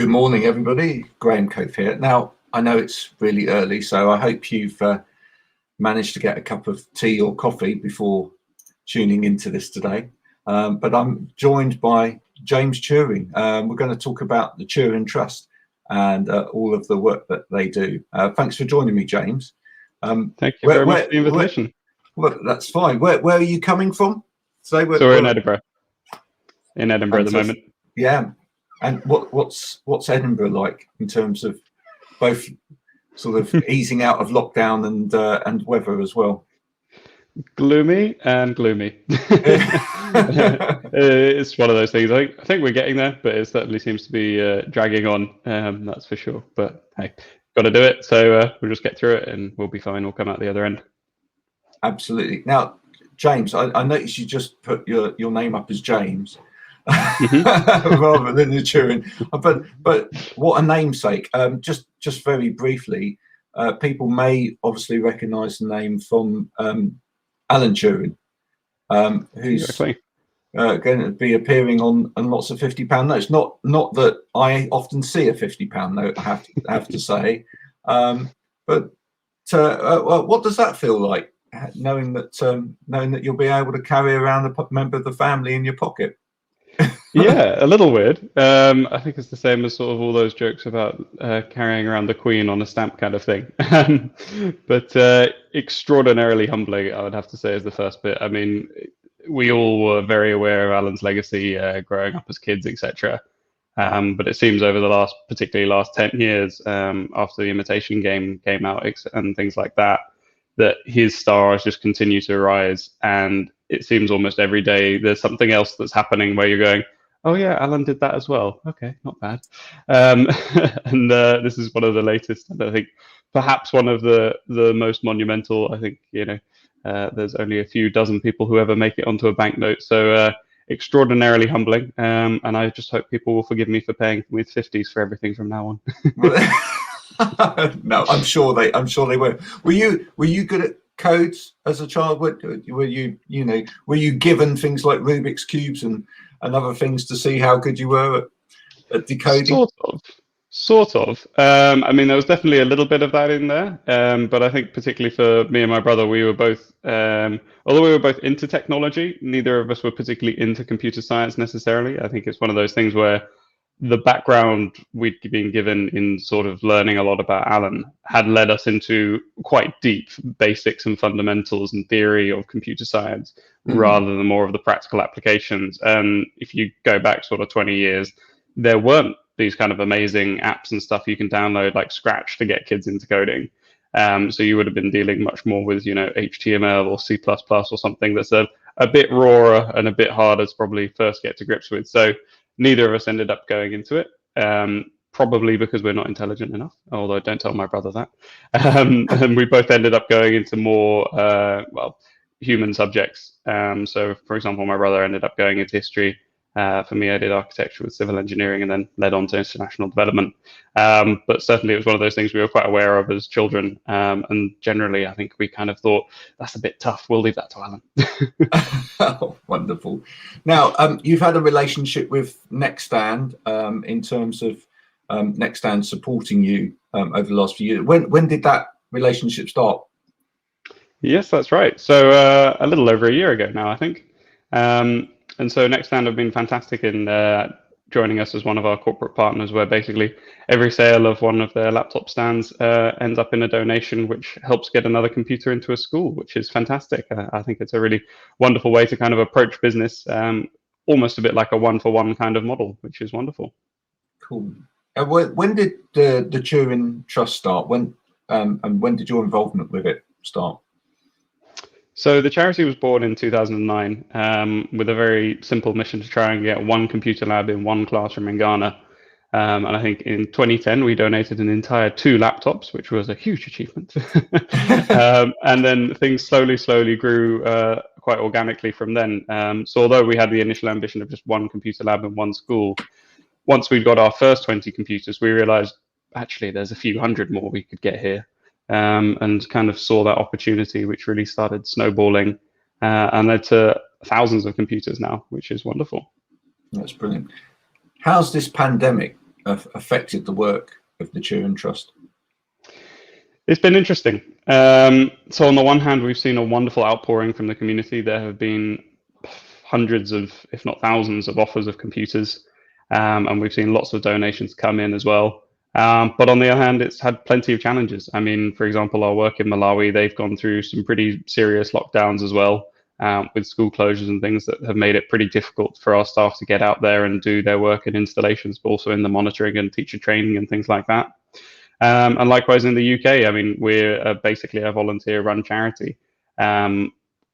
Good morning, everybody. Graham Coath here. Now, I know it's really early, so I hope you've managed to get a cup of tea or coffee before tuning into this today. But I'm joined by James Turing. We're going to talk about the Turing Trust and all of the work that they do. Thanks for joining me, James. Thank you very much for the invitation. Well, that's fine. Where are you coming from? So we're in Edinburgh. In Edinburgh at the moment. Yeah. And what's Edinburgh like in terms of both sort of easing out of lockdown and weather as well? Gloomy and gloomy. It's one of those things. I think we're getting there, but it certainly seems to be dragging on. That's for sure. But hey, got to do it. So we'll just get through it, and we'll be fine. We'll come out the other end. Absolutely. Now, James, I noticed you just put your name up as James. Rather than the Turing, but what a namesake! Just very briefly, people may obviously recognise the name from Alan Turing, who's going to be appearing on lots of £50 notes. Not that I often see a £50 note, I have to say, but what does that feel like, knowing that you'll be able to carry around a member of the family in your pocket? Yeah, a little weird. I think it's the same as sort of all those jokes about carrying around the Queen on a stamp kind of thing. But extraordinarily humbling, I would have to say, is the first bit. I mean, we all were very aware of Alan's legacy growing up as kids, etc. But it seems over the particularly last 10 years, after the Imitation Game came out and things like that his stars just continue to rise, and it seems almost every day there's something else that's happening where you're going, oh yeah, Alan did that as well. Okay, not bad. And this is one of the latest, and I think perhaps one of the most monumental. I think there's only a few dozen people who ever make it onto a banknote, so extraordinarily humbling. And I just hope people will forgive me for paying with 50s for everything from now on. No, I'm sure they will. Were you good at codes as a child? Were you given things like Rubik's cubes and other things to see how good you were at decoding? Sort of. I mean, there was definitely a little bit of that in there, but I think particularly for me and my brother, we were both, although we were both into technology, neither of us were particularly into computer science necessarily. I think it's one of those things where the background we'd been given in sort of learning a lot about Alan had led us into quite deep basics and fundamentals and theory of computer science, rather than more of the practical applications. And if you go back sort of 20 years, there weren't these kind of amazing apps and stuff you can download like Scratch to get kids into coding. So you would have been dealing much more with, HTML or C++ or something that's a bit rawer and a bit harder to probably first get to grips with. So neither of us ended up going into it, probably because we're not intelligent enough, although don't tell my brother that. And we both ended up going into more, human subjects. So, for example, my brother ended up going into history. For me, I did architecture with civil engineering and then led on to international development. But certainly it was one of those things we were quite aware of as children. And generally, I think we kind of thought, that's a bit tough. We'll leave that to Alan. Oh, wonderful. Now, you've had a relationship with Nextstand in terms of Nextstand supporting you over the last few years. When did that relationship start? Yes, that's right. So a little over a year ago now, I think. And so Nextstand have been fantastic in joining us as one of our corporate partners, where basically every sale of one of their laptop stands ends up in a donation, which helps get another computer into a school, which is fantastic. I think it's a really wonderful way to kind of approach business, almost a bit like a one-for-one kind of model, which is wonderful. Cool. When did the Turing Trust start? And when did your involvement with it start? So the charity was born in 2009 with a very simple mission to try and get one computer lab in one classroom in Ghana. And I think in 2010, we donated an entire 2 laptops, which was a huge achievement. And then things slowly grew quite organically from then. So although we had the initial ambition of just one computer lab in one school, once we got our first 20 computers, we realized actually there's a few hundred more we could get here. And kind of saw that opportunity, which really started snowballing and led to thousands of computers now, which is wonderful. That's brilliant. How's this pandemic affected the work of the Turing Trust? It's been interesting. So on the one hand, we've seen a wonderful outpouring from the community. There have been hundreds of, if not thousands, of offers of computers, and we've seen lots of donations come in as well. But on the other hand, it's had plenty of challenges. I mean, for example, our work in Malawi, they've gone through some pretty serious lockdowns as well, with school closures and things that have made it pretty difficult for our staff to get out there and do their work in installations, but also in the monitoring and teacher training and things like that. And likewise in the UK, I mean, we're basically a volunteer-run charity.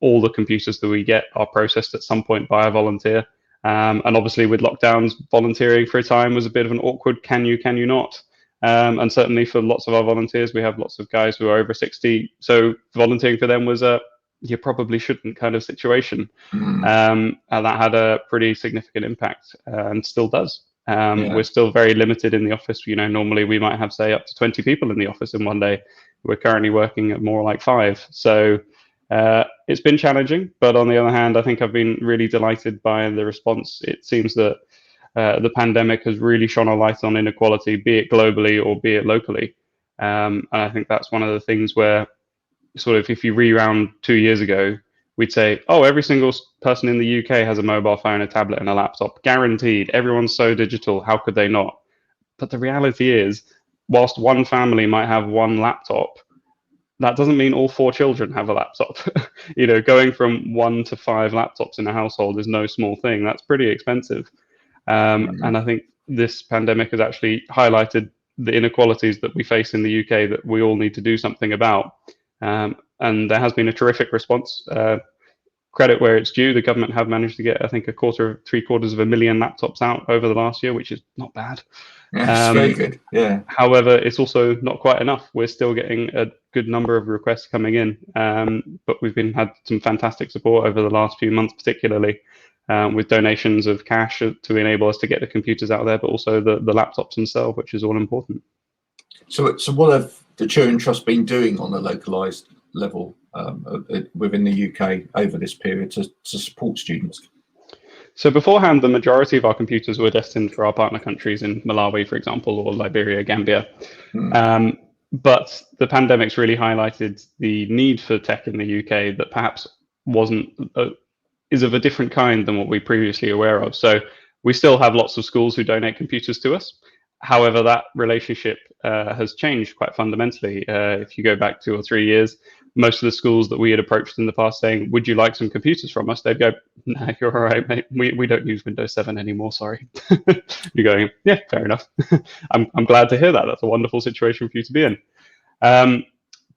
All the computers that we get are processed at some point by a volunteer. And obviously with lockdowns, volunteering for a time was a bit of an awkward can you not. And certainly for lots of our volunteers, we have lots of guys who are over 60. So volunteering for them was a you probably shouldn't kind of situation. And that had a pretty significant impact and still does. We're still very limited in the office. You know, normally we might have, say, up to 20 people in the office in one day. We're currently working at more like 5. So it's been challenging, but on the other hand, I think I've been really delighted by the response. It seems that the pandemic has really shone a light on inequality, be it globally or be it locally. And I think that's one of the things where sort of if you rewound 2 years ago, we'd say, oh, every single person in the UK has a mobile phone, a tablet, and a laptop. Guaranteed. Everyone's so digital. How could they not? But the reality is, whilst one family might have one laptop, that doesn't mean all 4 children have a laptop. You know, going from 1 to 5 laptops in a household is no small thing. That's pretty expensive. And I think this pandemic has actually highlighted the inequalities that we face in the UK that we all need to do something about. And there has been a terrific response. Credit where it's due. The government have managed to get, I think, 750,000 laptops out over the last year, which is not bad. Yeah, it's very good. Yeah. However, it's also not quite enough. We're still getting a good number of requests coming in, but we've had some fantastic support over the last few months, particularly with donations of cash to enable us to get the computers out there, but also the laptops themselves, which is all important. So what have the Turing Trust been doing on a localized level within the UK over this period to support students? So beforehand, the majority of our computers were destined for our partner countries in Malawi, for example, or Liberia, Gambia. But the pandemic's really highlighted the need for tech in the UK that perhaps is of a different kind than what we previously aware of. So we still have lots of schools who donate computers to us. However, that relationship has changed quite fundamentally. If you go back 2 or 3 years, most of the schools that we had approached in the past saying, would you like some computers from us? They'd go, no, you're all right, mate. We don't use Windows 7 anymore, sorry. You're going, yeah, fair enough. I'm glad to hear that. That's a wonderful situation for you to be in.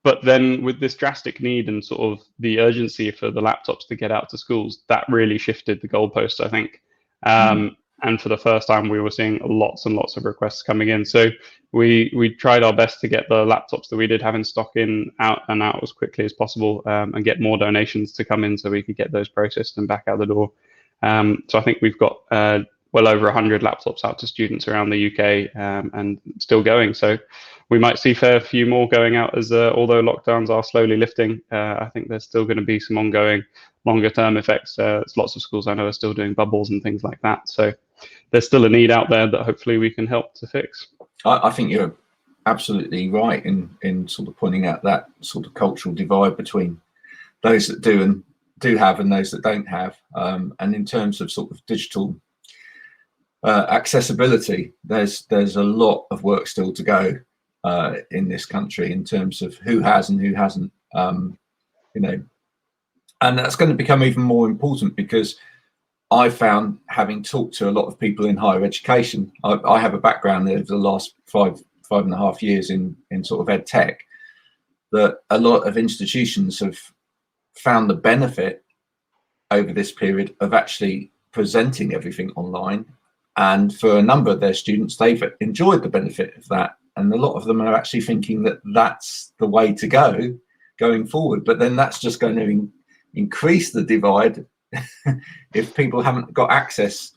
But then with this drastic need and sort of the urgency for the laptops to get out to schools, that really shifted the goalposts, I think. And for the first time, we were seeing lots and lots of requests coming in. So we tried our best to get the laptops that we did have in stock out as quickly as possible, and get more donations to come in so we could get those processed and back out the door. So I think we've got well over 100 laptops out to students around the UK, and still going. So we might see a fair few more going out as although lockdowns are slowly lifting. I think there's still going to be some ongoing longer term effects. There's lots of schools I know are still doing bubbles and things like that. So there's still a need out there that hopefully we can help to fix. I think you're absolutely right in sort of pointing out that sort of cultural divide between those that do have and those that don't have. And in terms of sort of digital accessibility, there's a lot of work still to go in this country in terms of who has and who hasn't. You know, and that's going to become even more important because I found, having talked to a lot of people in higher education, I have a background there for the last 5.5 years in sort of ed tech, that a lot of institutions have found the benefit over this period of actually presenting everything online. And for a number of their students, they've enjoyed the benefit of that. And a lot of them are actually thinking that that's the way to go going forward. But then that's just going to increase the divide if people haven't got access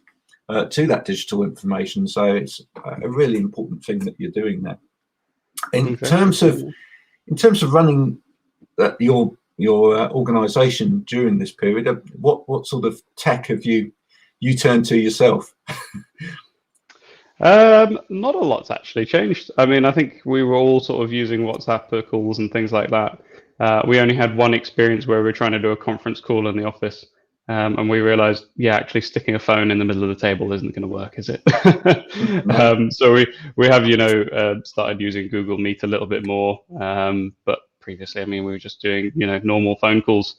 to that digital information. So it's a really important thing that you're doing there. In terms of running your organisation during this period, what sort of tech have you turned to yourself? Not a lot's actually changed. I mean, I think we were all sort of using WhatsApp for calls and things like that. We only had one experience where we were trying to do a conference call in the office, and we realized, yeah, actually sticking a phone in the middle of the table isn't going to work, is it? No. So we have, started using Google Meet a little bit more, but previously, I mean, we were just doing, normal phone calls.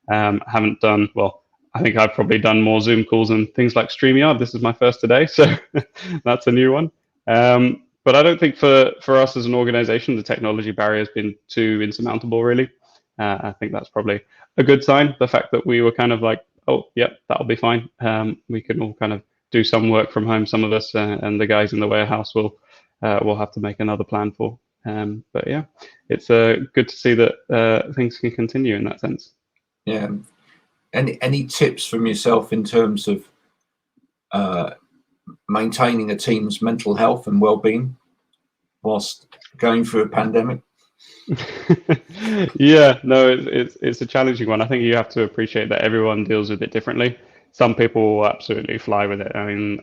Haven't done, well, I think I've probably done more Zoom calls and things like StreamYard. This is my first today, so that's a new one. But I don't think for us as an organization, the technology barrier has been too insurmountable, really. I think that's probably a good sign. The fact that we were kind of like, oh, yeah, that'll be fine. We can all kind of do some work from home, some of us, and the guys in the warehouse will have to make another plan for. But yeah, it's good to see that things can continue in that sense. Yeah. Any tips from yourself in terms of maintaining a team's mental health and well-being whilst going through a pandemic? Yeah, no, it's a challenging one. I think you have to appreciate that everyone deals with it differently. Some people will absolutely fly with it. I mean,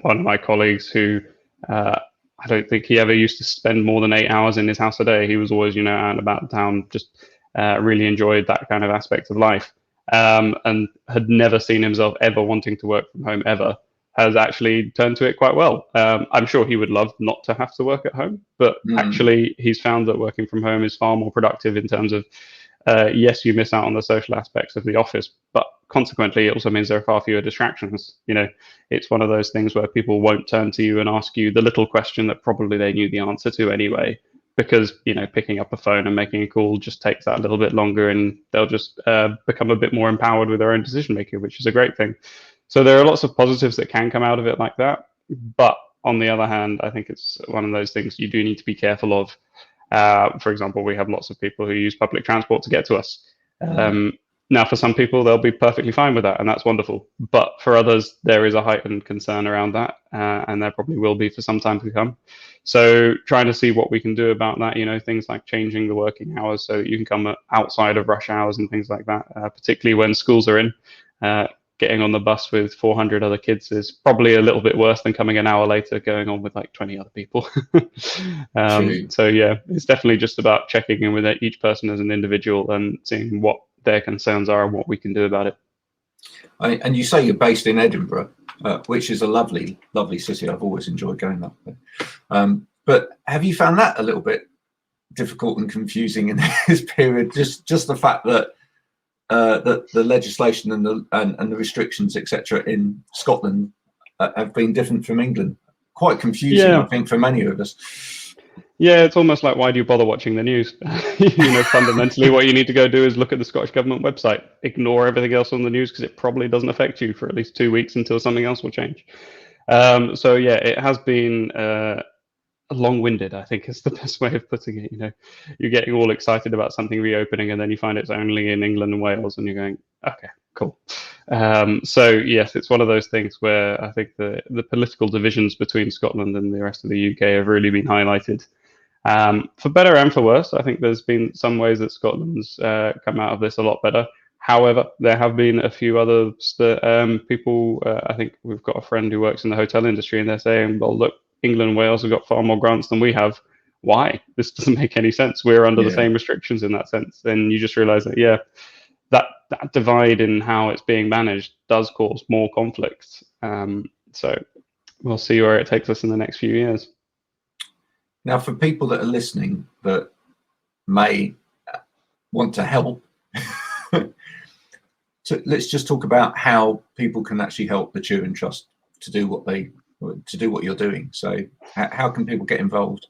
one of my colleagues who I don't think he ever used to spend more than 8 hours in his house a day. He was always, out and about town, just really enjoyed that kind of aspect of life, and had never seen himself ever wanting to work from home ever. Has actually turned to it quite well. I'm sure he would love not to have to work at home, but actually he's found that working from home is far more productive in terms of, yes, you miss out on the social aspects of the office, but consequently it also means there are far fewer distractions. It's one of those things where people won't turn to you and ask you the little question that probably they knew the answer to anyway, because picking up a phone and making a call just takes that a little bit longer, and they'll just become a bit more empowered with their own decision making, which is a great thing. So there are lots of positives that can come out of it like that. But on the other hand, I think it's one of those things you do need to be careful of. For example, we have lots of people who use public transport to get to us. Now, for some people, they'll be perfectly fine with that, and that's wonderful. But for others, there is a heightened concern around that, and there probably will be for some time to come. So trying to see what we can do about that, things like changing the working hours so that you can come outside of rush hours and things like that, particularly when schools are in. Getting on the bus with 400 other kids is probably a little bit worse than coming an hour later going on with like 20 other people. So yeah, it's definitely just about checking in with each person as an individual and seeing what their concerns are and what we can do about it. And you say you're based in Edinburgh, which is a lovely, lovely city. I've always enjoyed going up there. But have you found that a little bit difficult and confusing in this period? Just the fact that the legislation and the restrictions, etc., in Scotland have been different from England. Quite confusing, I think, for many of us. Yeah, it's almost like, why do you bother watching the news? Fundamentally, what you need to go do is look at the Scottish Government website, ignore everything else on the news because it probably doesn't affect you for at least 2 weeks until something else will change. So yeah, it has been long-winded, I think is the best way of putting it. You're getting all excited about something reopening, and then you find it's only in England and Wales, and you're going, okay, cool. So yes, it's one of those things where I think the political divisions between Scotland and the rest of the UK have really been highlighted. For better and for worse, I think there's been some ways that Scotland's come out of this a lot better. However, there have been a few others that people, I think we've got a friend who works in the hotel industry, and they're saying, well, look, England and Wales have got far more grants than we have. Why? This doesn't make any sense. We're under the same restrictions in that sense. And you just realize that, yeah, that divide in how it's being managed does cause more conflicts. So we'll see where it takes us in the next few years. Now, for people that are listening that may want to help, so let's just talk about how people can actually help the Turing Trust to do what you're doing. So how can people get involved?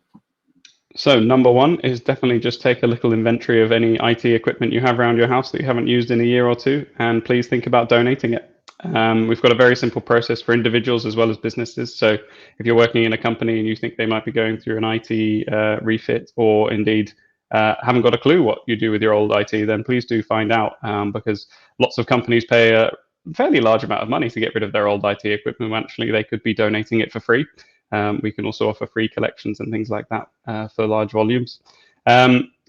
So number one is definitely just take a little inventory of any IT equipment you have around your house that you haven't used in a year or two, and please think about donating it. We've got a very simple process for individuals as well as businesses. So if you're working in a company and you think they might be going through an IT refit, or indeed haven't got a clue what you do with your old IT, then please do find out, because lots of companies pay a fairly large amount of money to get rid of their old IT equipment when actually they could be donating it for free. We can also offer free collections and things like that for large volumes.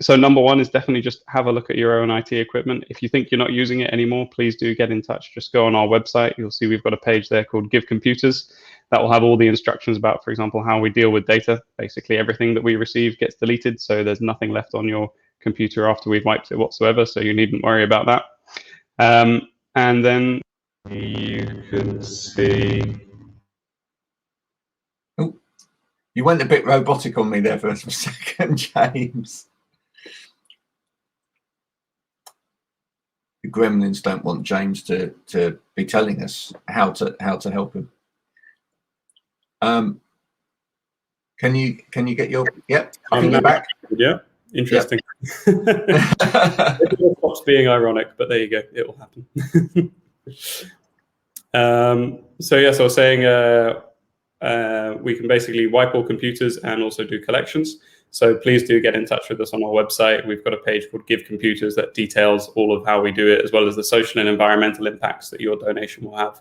So number one is definitely just have a look at your own IT equipment. If you think you're not using it anymore, please do get in touch. Just go on our website. You'll see we've got a page there called Give Computers that will have all the instructions about, for example, how we deal with data. Basically, everything that we receive gets deleted, so there's nothing left on your computer after we've wiped it whatsoever, so you needn't worry about that. And then you can see... Oh, you went a bit robotic on me there for a second, James. The gremlins don't want James to be telling us how to help him. Can you get your... Yep, I think you're back. Yeah, interesting. Yep. It stops being ironic, but there you go. It will happen. So yes, I was saying we can basically wipe all computers and also do collections. So please do get in touch with us on our website. We've got a page called Give Computers that details all of how we do it, as well as the social and environmental impacts that your donation will have.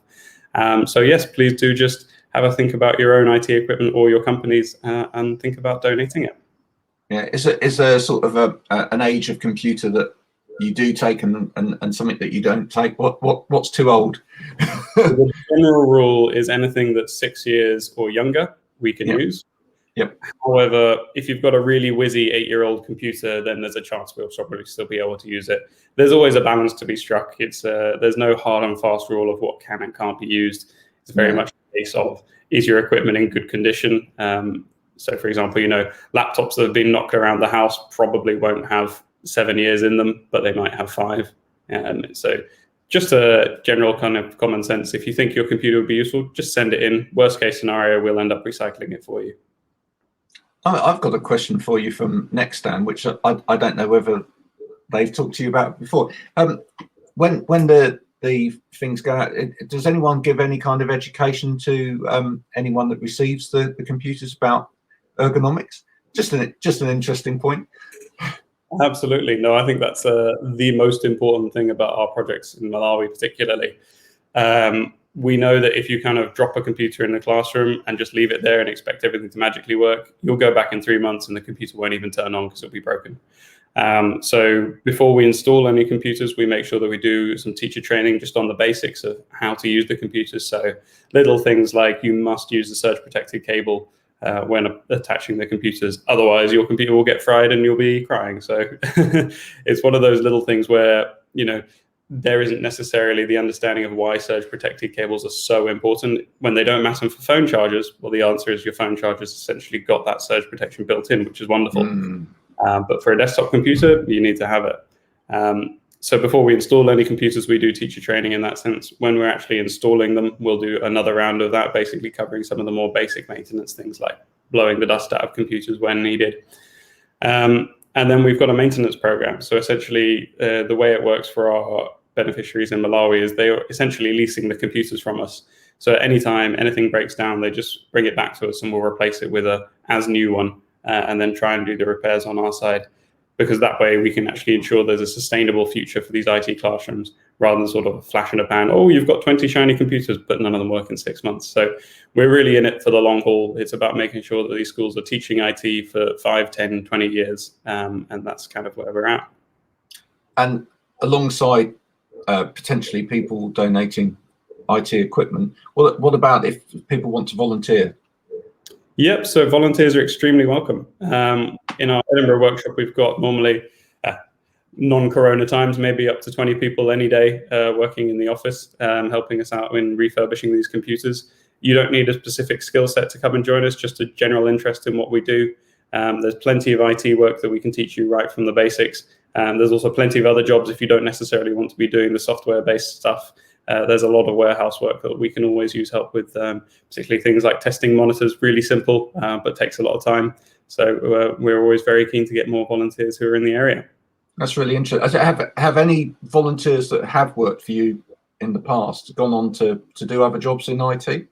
So yes, please do just have a think about your own IT equipment or your company's and think about donating it. Yeah, is there sort of an age of computer that you do take and something that you don't take? What's too old? The general rule is anything that's 6 years or younger we can use. Yep. However, if you've got a really whizzy 8-year-old computer, then there's a chance we'll probably still be able to use it. There's always a balance to be struck. It's there's no hard and fast rule of what can and can't be used. It's very much a case of, is your equipment in good condition? So for example, laptops that have been knocked around the house probably won't have 7 years in them, but they might have 5. So just a general kind of common sense. If you think your computer would be useful, just send it in. Worst case scenario, we'll end up recycling it for you. I've got a question for you from Nextan, which I don't know whether they've talked to you about before. When the things go out, does anyone give any kind of education to anyone that receives the computers about ergonomics? Just an interesting point. Absolutely. No, I think that's the most important thing about our projects in Malawi particularly. We know that if you kind of drop a computer in the classroom and just leave it there and expect everything to magically work, you'll go back in 3 months and the computer won't even turn on because it'll be broken. So before we install any computers, we make sure that we do some teacher training just on the basics of how to use the computers. So little things like you must use the surge protected cable when attaching the computers. Otherwise, your computer will get fried and you'll be crying. So it's one of those little things where, there isn't necessarily the understanding of why surge protected cables are so important. When they don't matter for phone chargers, well, the answer is your phone charger's essentially got that surge protection built in, which is wonderful. But for a desktop computer, you need to have it. So before we install any computers, we do teacher training in that sense. When we're actually installing them, we'll do another round of that, basically covering some of the more basic maintenance things like blowing the dust out of computers when needed. And then we've got a maintenance program. So essentially, the way it works for our beneficiaries in Malawi is they are essentially leasing the computers from us. So anytime anything breaks down, they just bring it back to us and we'll replace it with a as new one and then try and do the repairs on our side. Because that way we can actually ensure there's a sustainable future for these IT classrooms rather than sort of a flash in a pan. Oh, you've got 20 shiny computers, but none of them work in 6 months. So we're really in it for the long haul. It's about making sure that these schools are teaching IT for 5, 10, 20 years. And that's kind of where we're at. And alongside potentially people donating IT equipment, what about if people want to volunteer? Yep, so volunteers are extremely welcome. In our Edinburgh workshop, we've got normally non-corona times, maybe up to 20 people any day working in the office, helping us out in refurbishing these computers. You don't need a specific skill set to come and join us, just a general interest in what we do. There's plenty of IT work that we can teach you right from the basics. There's also plenty of other jobs if you don't necessarily want to be doing the software-based stuff. There's a lot of warehouse work that we can always use help with, particularly things like testing monitors, really simple, but takes a lot of time. So we're always very keen to get more volunteers who are in the area. That's really interesting. Have any volunteers that have worked for you in the past gone on to do other jobs in IT?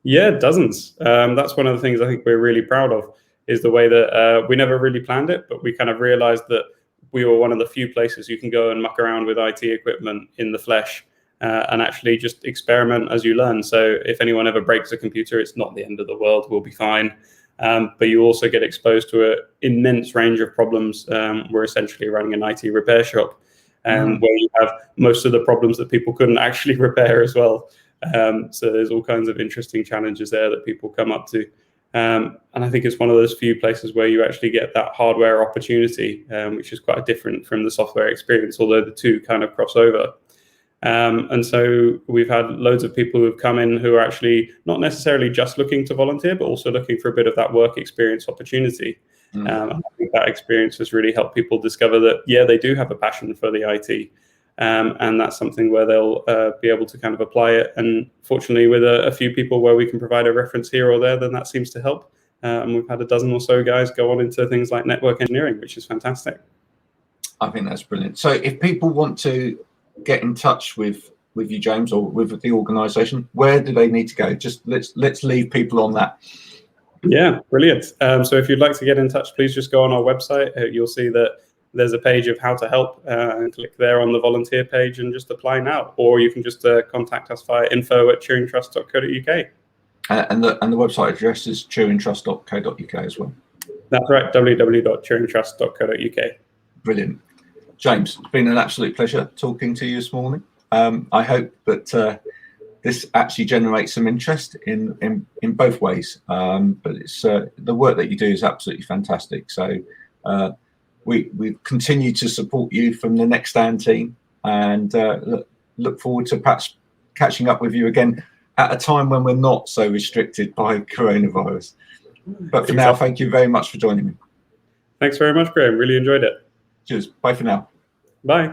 Yeah, dozens. That's one of the things I think we're really proud of, is the way that we never really planned it, but we kind of realized that we were one of the few places you can go and muck around with IT equipment in the flesh. And actually just experiment as you learn. So if anyone ever breaks a computer, it's not the end of the world. We'll be fine. but you also get exposed to an immense range of problems. We're essentially running an IT repair shop, where you have most of the problems that people couldn't actually repair as well. So there's all kinds of interesting challenges there that people come up to. And I think it's one of those few places where you actually get that hardware opportunity, which is quite different from the software experience, although the two kind of cross over. And so we've had loads of people who have come in who are actually not necessarily just looking to volunteer, but also looking for a bit of that work experience opportunity. I think that experience has really helped people discover that, yeah, they do have a passion for the IT. And that's something where they'll be able to kind of apply it. And fortunately, with a few people where we can provide a reference here or there, then that seems to help. And we've had a dozen or so guys go on into things like network engineering, which is fantastic. I think that's brilliant. So if people want to get in touch with you, James, or with the organisation, where do they need to go? Just let's leave people on that. Yeah, brilliant. So if you'd like to get in touch, please just go on our website. You'll see that there's a page of how to help, and click there on the volunteer page and just apply now. Or you can just contact us via info@turingtrust.co.uk. And the website address is turingtrust.co.uk as well. That's right, www.turingtrust.co.uk. Brilliant. James, it's been an absolute pleasure talking to you this morning. I hope that this actually generates some interest in both ways. But it's the work that you do is absolutely fantastic. So we continue to support you from the Next Stand team, and look forward to perhaps catching up with you again at a time when we're not so restricted by coronavirus. But for now, thank you very much for joining me. Thanks very much, Graham. Really enjoyed it. Cheers. Bye for now. Bye.